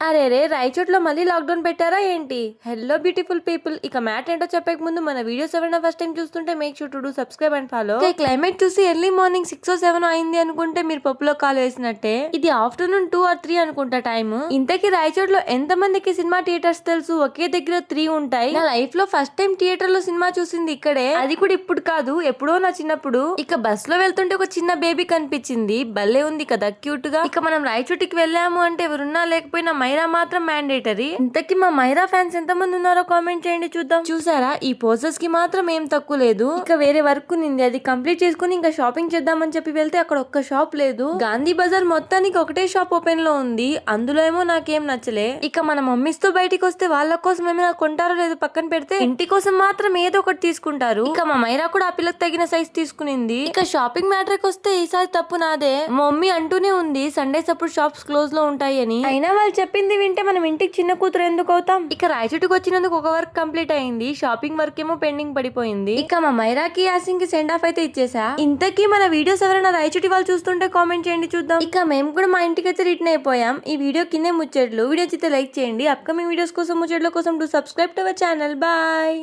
అరే రే రాయచోట్లో మళ్ళీ లాక్డౌన్ పెట్టారా ఏంటి? హలో బ్యూటిఫుల్ పీపుల్, ఇక మ్యాట్ ఏంటో చెప్పక ముందు మన వీడియోస్ ఎవరైనా ఫస్ట్ టైం చూస్తుంటే make sure to do subscribe and follow. Climate చూసి ఎర్లీ మార్నింగ్ 6 or 7 అయింది అనుకుంటే మీరు పప్పులో కాలు వేసినట్టే. ఇది ఆఫ్టర్నూన్ 2 or 3 అనుకుంటా టైం. ఇంతకీ రాయచోట్లో ఎంత మందికి సినిమా థియేటర్స్ తెలుసు? ఒకే దగ్గర 3 ఉంటాయి. నా లైఫ్ లో ఫస్ట్ టైం థియేటర్ లో సినిమా చూసింది ఇక్కడే. అది కూడా ఇప్పుడు కాదు, ఎప్పుడో నా చిన్నప్పుడు. ఇక బస్ లో వెళ్తుంటే ఒక చిన్న బేబీ కనిపించింది, భలే ఉంది కదా క్యూట్ గా. ఇక మనం రాయచోటికి వెళ్ళాము అంటే ఎవరున్నా లేకపోయినా మైరా మాత్రం మ్యాండేటరీ. ఇంతకీ మా మైరా ఫ్యాన్స్ ఎంత మంది ఉన్నారో కామెంట్ చేయండి చూద్దాం. చూసారా, ఈ పోజెస్ కి మాత్రం ఏం తక్కువ లేదు. ఇక వేరే వర్క్ ఉంది, అది కంప్లీట్ చేసుకుని ఇంకా షాపింగ్ చేద్దామని చెప్పి వెళ్తే అక్కడ ఒక్క షాప్ లేదు. గాంధీ బజార్ మొత్తానికి ఒకటే షాప్ ఓపెన్ లో ఉంది, అందులో ఏమో నాకేం నచ్చలే. ఇక మన మమ్మీస్ తో బయటికి వస్తే వాళ్ళ కోసం ఏమైనా కొంటారో లేదు పక్కన పెడితే, ఇంటి కోసం మాత్రం ఏదో ఒకటి తీసుకుంటారు. ఇక మా మైరా కూడా ఆ పిల్లకి తగిన సైజ్ తీసుకునింది. ఇక షాపింగ్ మ్యాటర్ కి వస్తే ఈసారి తప్పు నాదే. మా మమ్మీ అంటూనే ఉంది సండేస్ అప్పుడు షాప్స్ క్లోజ్ లో ఉంటాయి అని. అయినా వాళ్ళు చెప్పింది వింటే మనం ఇంటికి చిన్న కూతురు ఎందుకు అవుతాం. ఇక రాయచోటికి వచ్చినందుకు ఒక వర్క్ కంప్లీట్ అయింది, షాపింగ్ వర్క్ ఏమో పెండింగ్ పడిపోయింది. ఇక మా మైరాకి యాసింగ్ కి సెండ్ ఆఫ్ అయితే ఇచ్చేసా. ఇంతకీ మన వీడియోస్ ఎవరైనా రాయచోటి వాళ్ళు చూస్తుంటే కామెంట్ చేయండి చూద్దాం. ఇక మేము కూడా మా ఇంటికి అయితే రిటర్న్ అయిపోయాం. ఈ వీడియో కిందే ముచ్చట్లు. వీడియో అయితే లైక్ చేయండి. అప్కమింగ్ వీడియోస్ కోసం ముచ్చట్ల కోసం do subscribe to our channel. Bye.